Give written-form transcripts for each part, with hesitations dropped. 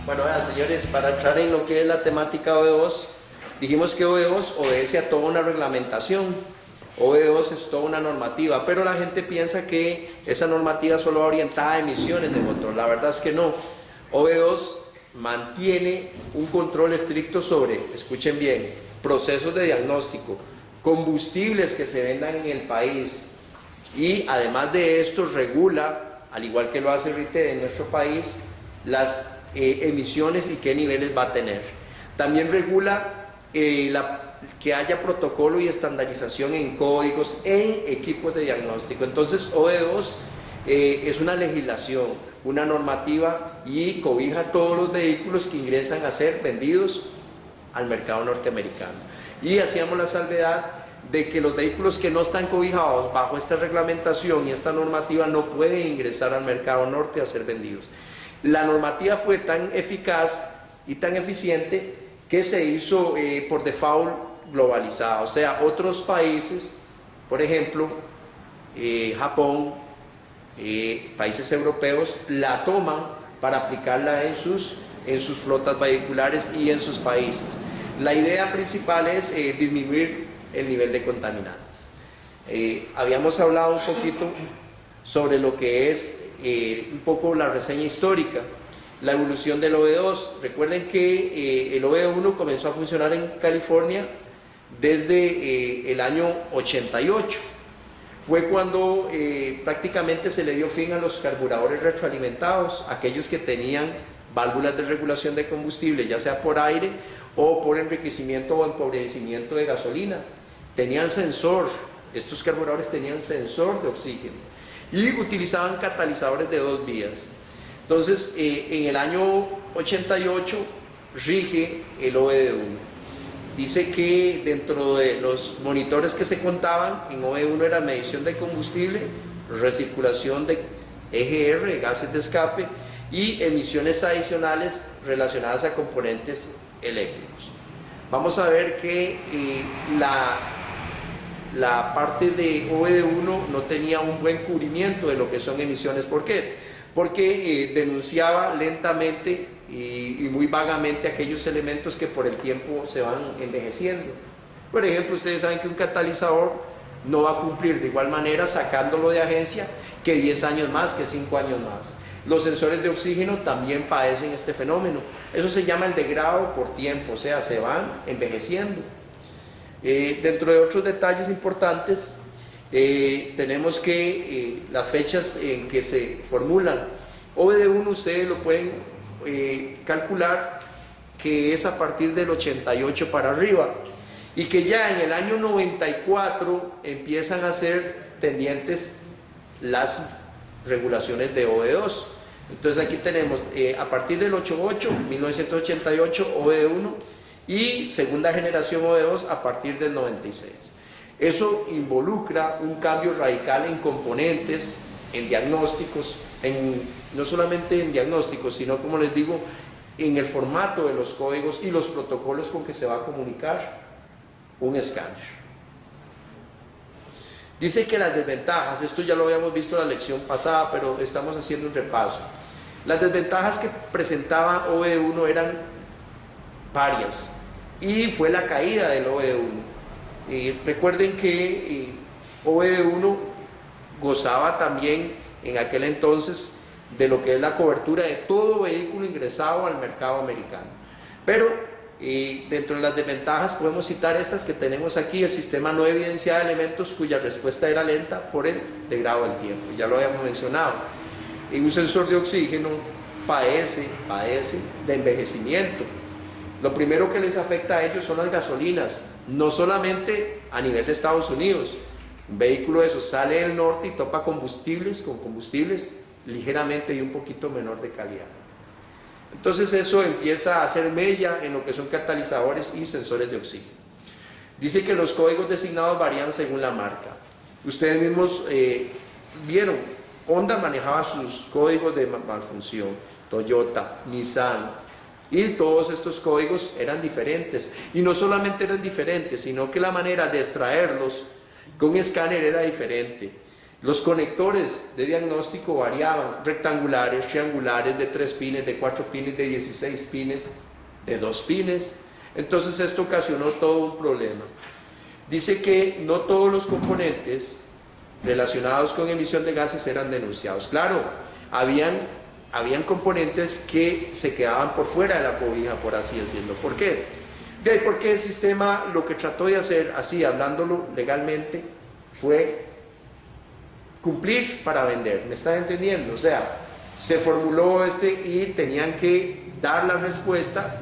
Bueno, vean, señores, para entrar en lo que es la temática OB2, dijimos que OB2 obedece a toda una reglamentación. OB2 es toda una normativa, pero la gente piensa que esa normativa solo va orientada a emisiones de motor. La verdad es que no. OB2 mantiene un control estricto sobre, escuchen bien, procesos de diagnóstico, combustibles que se vendan en el país, y además de esto regula, al igual que lo hace RITE en nuestro país, las emisiones y qué niveles va a tener. También regula que haya protocolo y estandarización en códigos, en equipos de diagnóstico. Entonces OB2 es una legislación, una normativa, y cobija todos los vehículos que ingresan a ser vendidos al mercado norteamericano. Y hacíamos la salvedad de que los vehículos que no están cobijados bajo esta reglamentación y esta normativa no pueden ingresar al mercado norte a ser vendidos. La normativa fue tan eficaz y tan eficiente que se hizo por default globalizada, o sea, otros países, por ejemplo, Japón, países europeos, la toman para aplicarla en sus flotas vehiculares y en sus países. La idea principal es disminuir el nivel de contaminantes. Habíamos hablado un poquito sobre lo que es un poco la reseña histórica, la evolución del OB2. Recuerden que el OB1 comenzó a funcionar en California desde el año 88. Fue cuando prácticamente se le dio fin a los carburadores retroalimentados, aquellos que tenían válvulas de regulación de combustible, ya sea por aire o por enriquecimiento o empobrecimiento de gasolina. Tenían sensor, estos carburadores tenían sensor de oxígeno y utilizaban catalizadores de 2 vías. Entonces, en el año 88 rige el OBD1. Dice que dentro de los monitores que se contaban en OB1 era medición de combustible, recirculación de EGR, gases de escape, y emisiones adicionales relacionadas a componentes eléctricos. Vamos a ver que la parte de OBD1 no tenía un buen cubrimiento de lo que son emisiones. ¿Por qué? Porque denunciaba lentamente y muy vagamente aquellos elementos que por el tiempo se van envejeciendo. Por ejemplo, ustedes saben que un catalizador no va a cumplir de igual manera sacándolo de agencia que 10 años más, que 5 años más. Los sensores de oxígeno también padecen este fenómeno. Eso se llama el degrado por tiempo, o sea, se van envejeciendo. Dentro de otros detalles importantes, tenemos que las fechas en que se formulan OBD1, ustedes lo pueden calcular que es a partir del 88 para arriba, y que ya en el año 94 empiezan a ser tendientes las regulaciones de OB2. Entonces aquí tenemos a partir del 1988 OBD1, y segunda generación OB2 a partir del 96. Eso involucra un cambio radical en componentes, en diagnósticos, no solamente en diagnósticos, sino, como les digo, en el formato de los códigos y los protocolos con que se va a comunicar un escáner. Dice que las desventajas, esto ya lo habíamos visto en la lección pasada, pero estamos haciendo un repaso. Las desventajas que presentaba OBD1 eran varias, y fue la caída del OBD1. Recuerden que OBD1 gozaba también en aquel entonces de lo que es la cobertura de todo vehículo ingresado al mercado americano. Pero dentro de las desventajas podemos citar estas que tenemos aquí: el sistema no evidenciaba elementos cuya respuesta era lenta por el degrado del tiempo, ya lo habíamos mencionado. Un sensor de oxígeno padece de envejecimiento. Lo primero que les afecta a ellos son las gasolinas, no solamente a nivel de Estados Unidos. Un vehículo de esos sale del norte y topa combustibles con combustibles ligeramente y un poquito menor de calidad. Entonces eso empieza a hacer mella en lo que son catalizadores y sensores de oxígeno. Dice que los códigos designados varían según la marca. Ustedes mismos vieron, Honda manejaba sus códigos de malfunción, Toyota, Nissan, y todos estos códigos eran diferentes. Y no solamente eran diferentes, sino que la manera de extraerlos con escáner era diferente. Los conectores de diagnóstico variaban, rectangulares, triangulares, de 3 pines, de 4 pines, de 16 pines, de 2 pines. Entonces esto ocasionó todo un problema. Dice que no todos los componentes relacionados con emisión de gases eran denunciados. Claro, habían componentes que se quedaban por fuera de la cobija, por así decirlo. ¿Por qué? Porque el sistema lo que trató de hacer, así hablándolo legalmente, fue cumplir para vender. ¿Me están entendiendo? O sea, se formuló y tenían que dar la respuesta,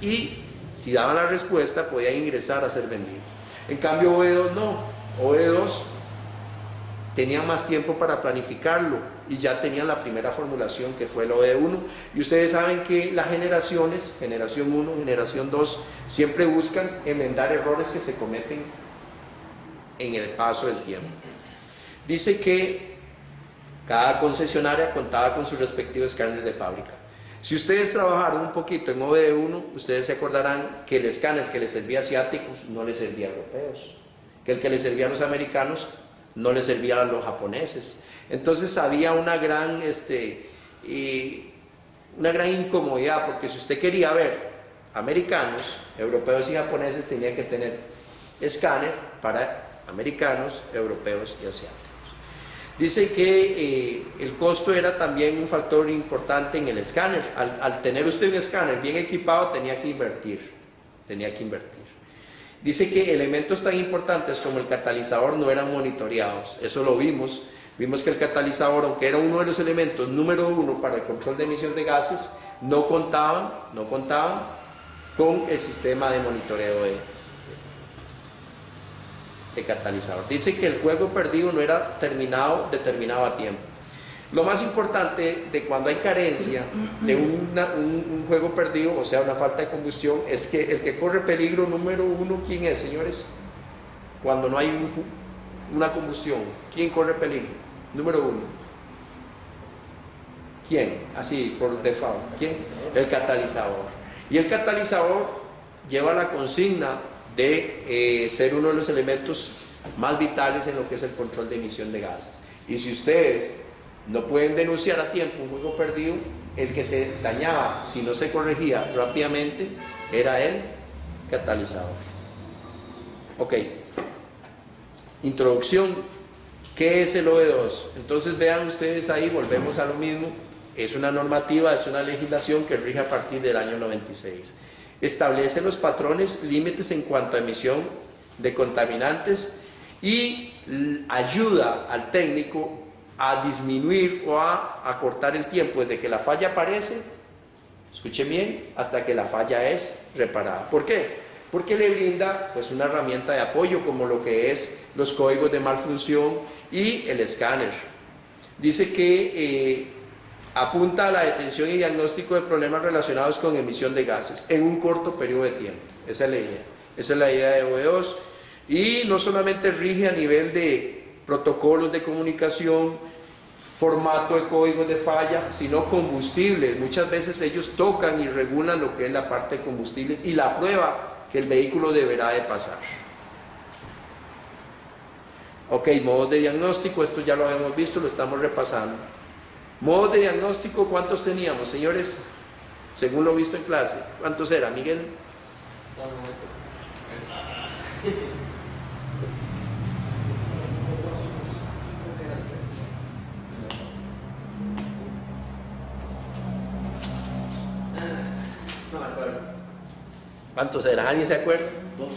y si daban la respuesta podían ingresar a ser vendidos. En cambio OE2 no. OE2 tenían más tiempo para planificarlo y ya tenían la primera formulación, que fue el OE1. Y ustedes saben que las generaciones, generación 1, generación 2, siempre buscan enmendar errores que se cometen en el paso del tiempo. Dice que cada concesionaria contaba con su respectivo escáner de fábrica. Si ustedes trabajaron un poquito en OE1, ustedes se acordarán que el escáner que les servía a asiáticos no les servía a europeos, que el que les servía a los americanos no les servía a los japoneses. Entonces había una gran incomodidad, porque si usted quería ver americanos, europeos y japoneses, tenía que tener escáner para americanos, europeos y asiáticos. Dice que el costo era también un factor importante en el escáner. Al tener usted un escáner bien equipado, tenía que invertir. Dice que elementos tan importantes como el catalizador no eran monitoreados. Eso lo vimos. Vimos que el catalizador, aunque era uno de los elementos número 1 para el control de emisión de gases, no contaban con el sistema de monitoreo de catalizador. Dice que el juego perdido no era determinado a tiempo. Lo más importante de cuando hay carencia de un juego perdido, o sea, una falta de combustión, es que el que corre peligro número 1, ¿quién es, señores? Cuando no hay una combustión, ¿quién corre peligro? Número 1. ¿Quién? Así, por default. ¿Quién? El catalizador. Y el catalizador lleva la consigna de ser uno de los elementos más vitales en lo que es el control de emisión de gases. Y si ustedes no pueden denunciar a tiempo un juego perdido, el que se dañaba si no se corregía rápidamente era el catalizador. Ok, introducción. ¿Qué es el OE2? Entonces vean ustedes ahí, volvemos a lo mismo. Es una normativa, es una legislación que rige a partir del año 96. Establece los patrones, límites en cuanto a emisión de contaminantes y ayuda al técnico a disminuir o a acortar el tiempo desde que la falla aparece, escuchen bien, hasta que la falla es reparada. ¿Por qué? Porque le brinda pues una herramienta de apoyo como lo que es los códigos de malfunción y el escáner. Dice que apunta a la detención y diagnóstico de problemas relacionados con emisión de gases en un corto periodo de tiempo. Esa es la idea. Esa es la idea de OE2. Y no solamente rige a nivel de protocolos de comunicación, formato de códigos de falla, sino combustibles. Muchas veces ellos tocan y regulan lo que es la parte de combustibles y la prueba que el vehículo deberá de pasar. Ok, modos de diagnóstico, esto ya lo habíamos visto, lo estamos repasando. Modos de diagnóstico, ¿cuántos teníamos, señores? Según lo visto en clase. ¿Cuántos eran, Miguel? No me acuerdo. ¿Cuántos eran? ¿Alguien se acuerda? 2,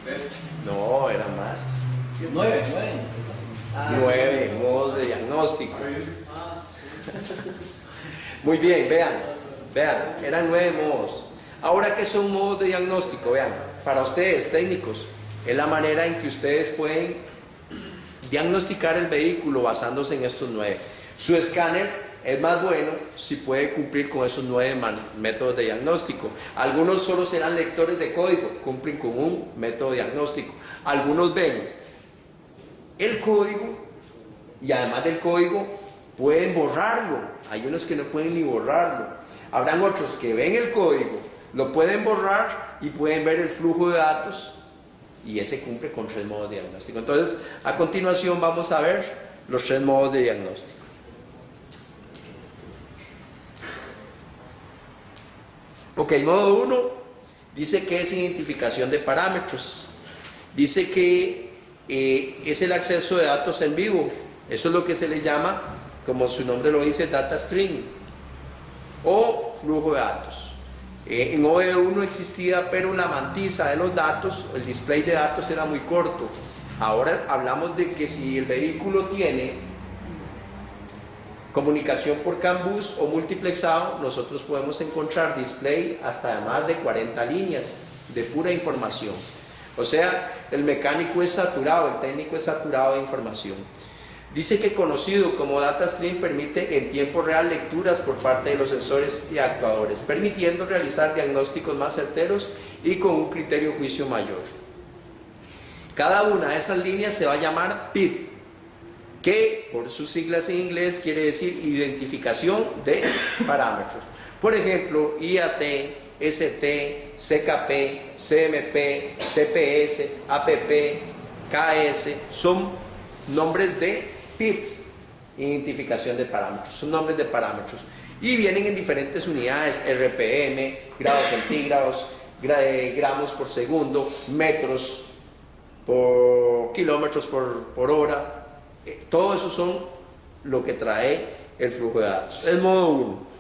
3. No, eran más. 9. 9 modos de diagnóstico. Muy bien, vean, eran 9 modos. Ahora, ¿qué son modos de diagnóstico? Vean, para ustedes técnicos, es la manera en que ustedes pueden diagnosticar el vehículo basándose en estos 9. Su escáner es más bueno si puede cumplir con esos 9 métodos de diagnóstico. Algunos solo serán lectores de código, cumplen con un método diagnóstico. Algunos ven el código y además del código pueden borrarlo. Hay unos que no pueden ni borrarlo. Habrán otros que ven el código, lo pueden borrar y pueden ver el flujo de datos y ese cumple con 3 modos de diagnóstico. Entonces, a continuación vamos a ver los 3 modos de diagnóstico. Ok, modo 1 dice que es identificación de parámetros. Dice que es el acceso de datos en vivo. Eso es lo que se le llama, como su nombre lo dice, data stream o flujo de datos. En OE1 existía, pero la mantisa de los datos, el display de datos era muy corto. Ahora hablamos de que si el vehículo tiene comunicación por CAN bus o multiplexado, nosotros podemos encontrar display hasta de más de 40 líneas de pura información. O sea, el mecánico es saturado, el técnico es saturado de información. Dice que conocido como data stream permite en tiempo real lecturas por parte de los sensores y actuadores, permitiendo realizar diagnósticos más certeros y con un criterio juicio mayor. Cada una de esas líneas se va a llamar PID, que por sus siglas en inglés quiere decir identificación de parámetros. Por ejemplo, IAT, ST, CKP, CMP, TPS, APP, KS son nombres de PIDs, identificación de parámetros, son nombres de parámetros y vienen en diferentes unidades: RPM, grados centígrados, gramos por segundo, metros por kilómetros por hora. Todo eso son lo que trae el flujo de datos. El modo 1.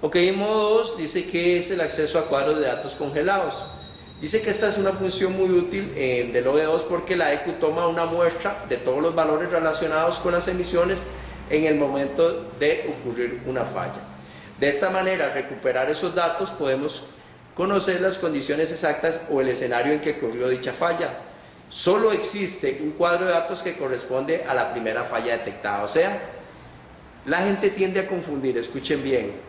Ok, en modo 2 dice que es el acceso a cuadros de datos congelados. Dice que esta es una función muy útil del OE2 porque la ECU toma una muestra de todos los valores relacionados con las emisiones en el momento de ocurrir una falla. De esta manera, al recuperar esos datos, podemos conocer las condiciones exactas o el escenario en que ocurrió dicha falla. Solo existe un cuadro de datos que corresponde a la primera falla detectada. O sea, la gente tiende a confundir, escuchen bien,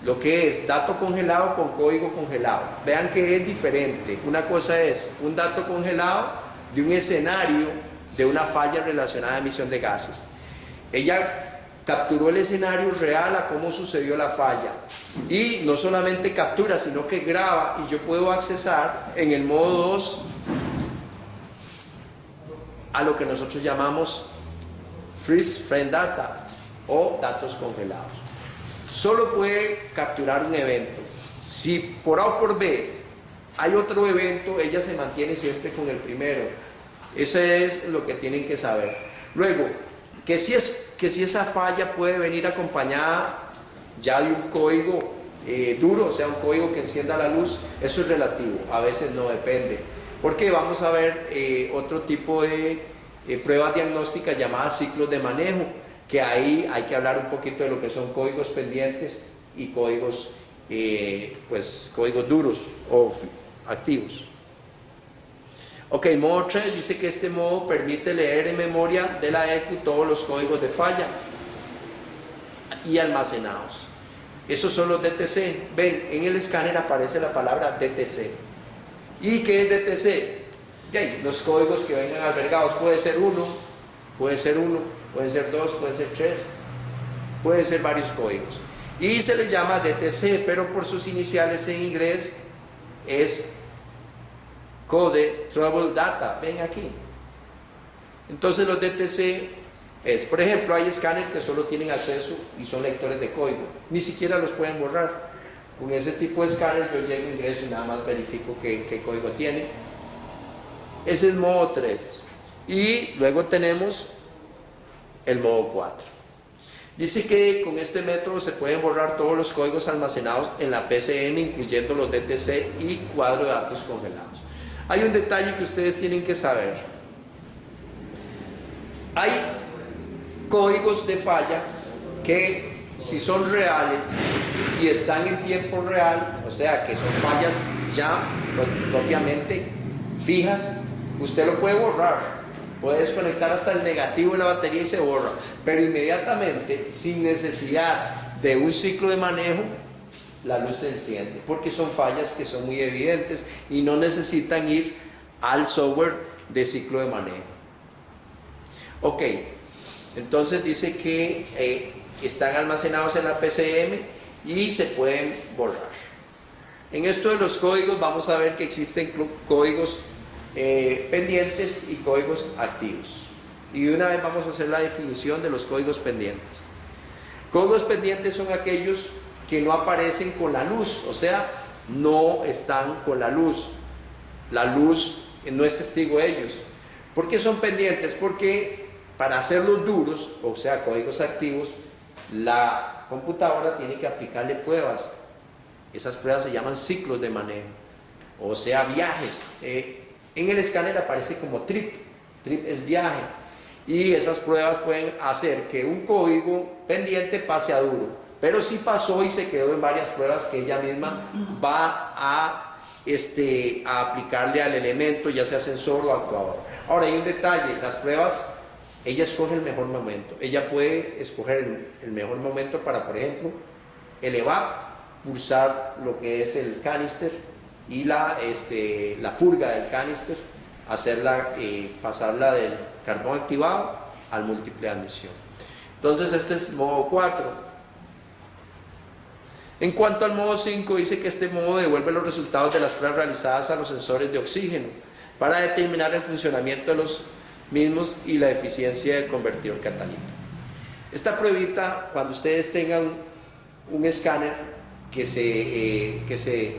lo que es dato congelado con código congelado. Vean que es diferente. Una cosa es un dato congelado de un escenario de una falla relacionada a emisión de gases. Ella capturó el escenario real a cómo sucedió la falla. Y no solamente captura, sino que graba, y yo puedo accesar en el modo 2 a lo que nosotros llamamos freeze frame data o datos congelados. Solo puede capturar un evento. Si por A o por B hay otro evento, ella se mantiene siempre con el primero. Eso es lo que tienen que saber. Luego, que si esa falla puede venir acompañada ya de un código duro, o sea, un código que encienda la luz, eso es relativo, a veces no depende. Porque vamos a ver otro tipo de pruebas diagnósticas llamadas ciclos de manejo, que ahí hay que hablar un poquito de lo que son códigos pendientes y códigos, códigos duros o activos. Ok, modo 3 dice que este modo permite leer en memoria de la ECU todos los códigos de falla y almacenados. Esos son los DTC. Ven, en el escáner aparece la palabra DTC. ¿Y qué es DTC? Los códigos que vengan albergados. Puede ser uno, pueden ser 2, pueden ser 3, pueden ser varios códigos. Y se le llama DTC, pero por sus iniciales en inglés es Code Trouble Data. Ven aquí. Entonces los DTC es, por ejemplo, hay escáneres que solo tienen acceso y son lectores de código. Ni siquiera los pueden borrar. Con ese tipo de escáner yo llego, ingreso y nada más verifico qué código tiene. Ese es modo 3. Y luego tenemos el modo 4. Dice que con este método se pueden borrar todos los códigos almacenados en la PCM, incluyendo los DTC y cuadro de datos congelados. Hay un detalle que ustedes tienen que saber. Hay códigos de falla que, si son reales y están en tiempo real, o sea que son fallas ya propiamente fijas, usted lo puede borrar, puede desconectar hasta el negativo de la batería y se borra, pero inmediatamente, sin necesidad de un ciclo de manejo, la luz se enciende, porque son fallas que son muy evidentes y no necesitan ir al software de ciclo de manejo. Ok, entonces dice que están almacenados en la PCM y se pueden borrar. En esto de los códigos vamos a ver que existen códigos pendientes y códigos activos. Y de una vez vamos a hacer la definición de los códigos pendientes. Códigos pendientes son aquellos que no aparecen con la luz, o sea, no están con la luz. La luz no es testigo de ellos. ¿Por qué son pendientes? Porque para hacerlos duros, o sea, códigos activos, la computadora tiene que aplicarle pruebas. Esas pruebas se llaman ciclos de manejo, o sea, viajes. En el escáner aparece como trip. Trip es viaje. Y esas pruebas pueden hacer que un código pendiente pase a duro. Pero sí pasó y se quedó en varias pruebas que ella misma va a aplicarle al elemento, ya sea sensor o actuador. Ahora hay un detalle, las pruebas, ella escoge el mejor momento. Ella puede escoger el mejor momento para, por ejemplo, elevar, pulsar lo que es el canister y la purga del canister, hacerla, pasarla del carbón activado al múltiple de admisión. Entonces este es modo 4. En cuanto al modo 5, dice que este modo devuelve los resultados de las pruebas realizadas a los sensores de oxígeno para determinar el funcionamiento de los mismos y la eficiencia del convertidor catalítico. Esta pruebita, cuando ustedes tengan un escáner que se,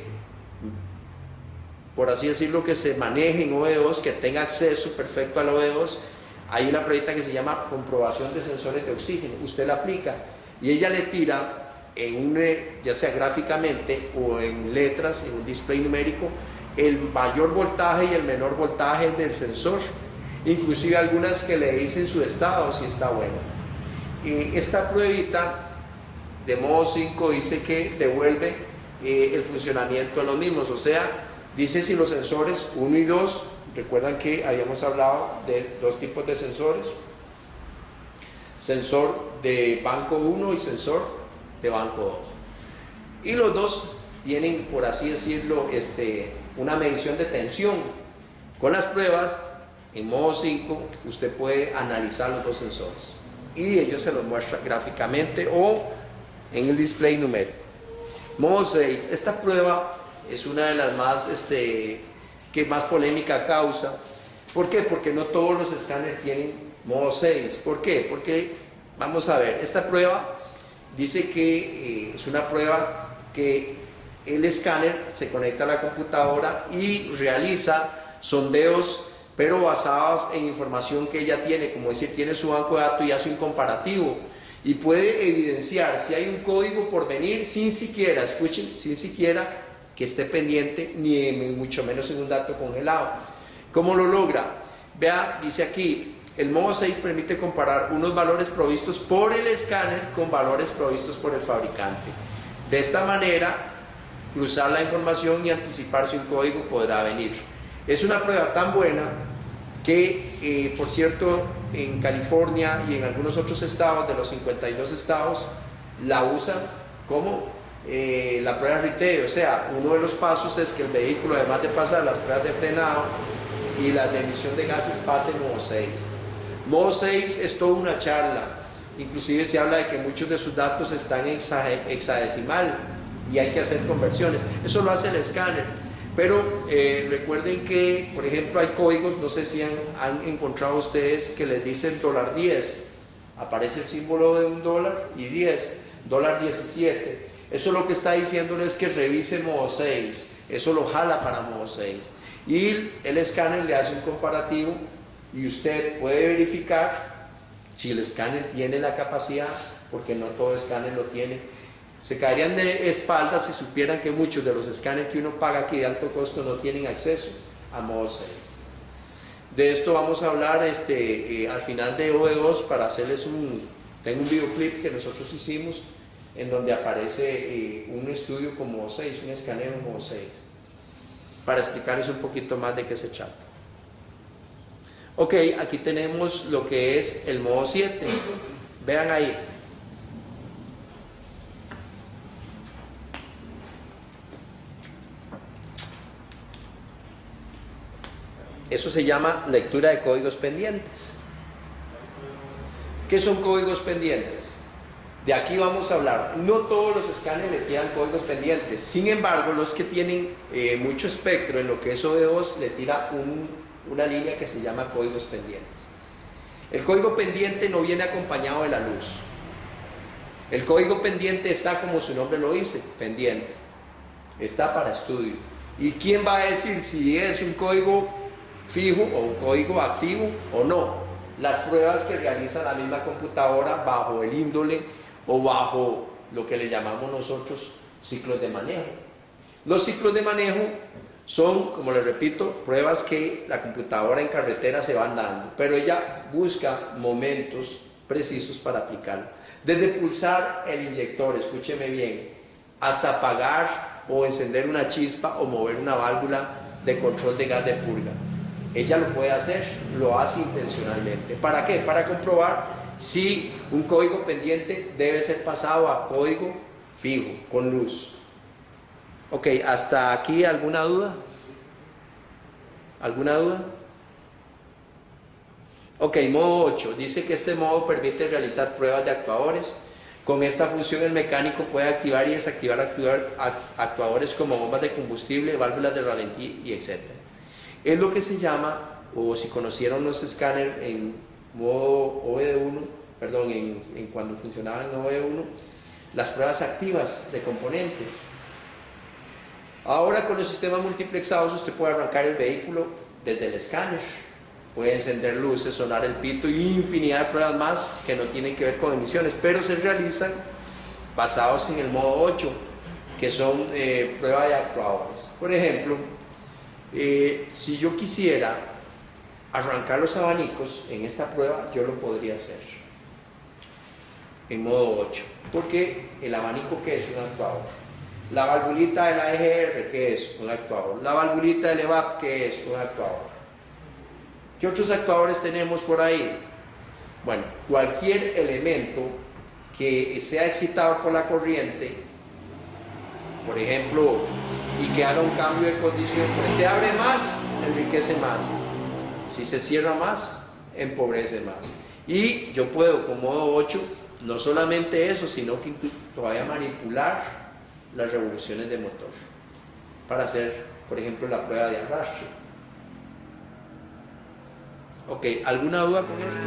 por así decirlo, que se maneje en OE2, que tenga acceso perfecto al OE2, hay una pruebita que se llama comprobación de sensores de oxígeno. Usted la aplica y ella le tira ya sea gráficamente o en letras, en un display numérico, el mayor voltaje y el menor voltaje del sensor, inclusive algunas que le dicen su estado, si está bueno. Y esta pruebita de modo 5 dice que devuelve el funcionamiento de los mismos, o sea, dice si los sensores 1 y 2, recuerdan que habíamos hablado de dos tipos de sensores, sensor de banco 1 y sensor de banco 2, y los dos tienen, por así decirlo, una medición de tensión. Con las pruebas en modo 5 usted puede analizar los dos sensores y ellos se los muestra gráficamente o en el display numérico. Modo 6, esta prueba es una de las más que más polémica causa. ¿Por qué? Porque no todos los escáneres tienen modo 6. ¿Por qué? Porque vamos a ver, esta prueba dice que es una prueba que el escáner se conecta a la computadora y realiza sondeos, pero basados en información que ella tiene, como decir, tiene su banco de datos y hace un comparativo y puede evidenciar si hay un código por venir sin siquiera, escuchen, sin siquiera que esté pendiente ni mucho menos en un dato congelado. ¿Cómo lo logra? Vea, dice aquí, el modo 6 permite comparar unos valores provistos por el escáner con valores provistos por el fabricante. De esta manera, cruzar la información y anticipar si un código podrá venir. Es una prueba tan buena que, por cierto, en California y en algunos otros estados, de los 52 estados, la usan como la prueba RITE. O sea, uno de los pasos es que el vehículo, además de pasar las pruebas de frenado y las de emisión de gases, pase modo 6. Modo 6 es toda una charla, inclusive se habla de que muchos de sus datos están en hexadecimal y hay que hacer conversiones. Eso lo hace el escáner, pero recuerden que, por ejemplo, hay códigos, no sé si han encontrado ustedes, que les dicen $10, aparece el símbolo de $1 y 10, $17. Eso lo que está diciéndole es que revise modo 6, eso lo jala para modo 6 y el escáner le hace un comparativo y usted puede verificar si el escáner tiene la capacidad, porque no todo escáner lo tiene. Se caerían de espaldas si supieran que muchos de los escáneres que uno paga aquí de alto costo no tienen acceso a modo 6. De esto vamos a hablar al final de OE2 para hacerles tengo un videoclip que nosotros hicimos en donde aparece un estudio con modo 6, un escaneo en modo 6, para explicarles un poquito más de qué se trata. Ok, aquí tenemos lo que es el modo 7. Vean ahí. Eso se llama lectura de códigos pendientes. ¿Qué son códigos pendientes? De aquí vamos a hablar. No todos los escáneres le tiran códigos pendientes. Sin embargo, los que tienen mucho espectro en lo que es OV2 le tira una línea que se llama códigos pendientes. El código pendiente no viene acompañado de la luz. El código pendiente está como su nombre lo dice, pendiente. Está para estudio. ¿Y quién va a decir si es un código fijo o un código activo o no? Las pruebas que realiza la misma computadora bajo el índole o bajo lo que le llamamos nosotros ciclos de manejo. Los ciclos de manejo son, como les repito, pruebas que la computadora en carretera se van dando, pero ella busca momentos precisos para aplicarlo. Desde pulsar el inyector, escúcheme bien, hasta apagar o encender una chispa o mover una válvula de control de gas de purga. Ella lo puede hacer, lo hace intencionalmente. ¿Para qué? Para comprobar si un código pendiente debe ser pasado a código fijo, con luz. Ok, ¿hasta aquí alguna duda? ¿Alguna duda? Ok, modo 8. Dice que este modo permite realizar pruebas de actuadores. Con esta función el mecánico puede activar y desactivar actuadores como bombas de combustible, válvulas de ralentí y etc. Es lo que se llama, o si conocieron los escáneres en modo OV1, perdón, en cuando funcionaban en OV1, las pruebas activas de componentes. Ahora con los sistemas multiplexados usted puede arrancar el vehículo desde el escáner, puede encender luces, sonar el pito y infinidad de pruebas más que no tienen que ver con emisiones, pero se realizan basados en el modo 8, que son pruebas de actuadores. Por ejemplo, si yo quisiera arrancar los abanicos en esta prueba, yo lo podría hacer en modo 8, porque el abanico, ¿qué es? Un actuador. La valvulita de la EGR, ¿qué es? Un actuador. La valvulita del EVAP, ¿qué es? Un actuador. ¿Qué otros actuadores tenemos por ahí? Bueno, cualquier elemento que sea excitado por la corriente, por ejemplo, y que haga un cambio de condición, pues se abre más, enriquece más. Si se cierra más, empobrece más. Y yo puedo, con modo 8, no solamente eso, sino que todavía manipular las revoluciones de motor para hacer, por ejemplo, la prueba de arrastre. Ok, ¿alguna duda con esto?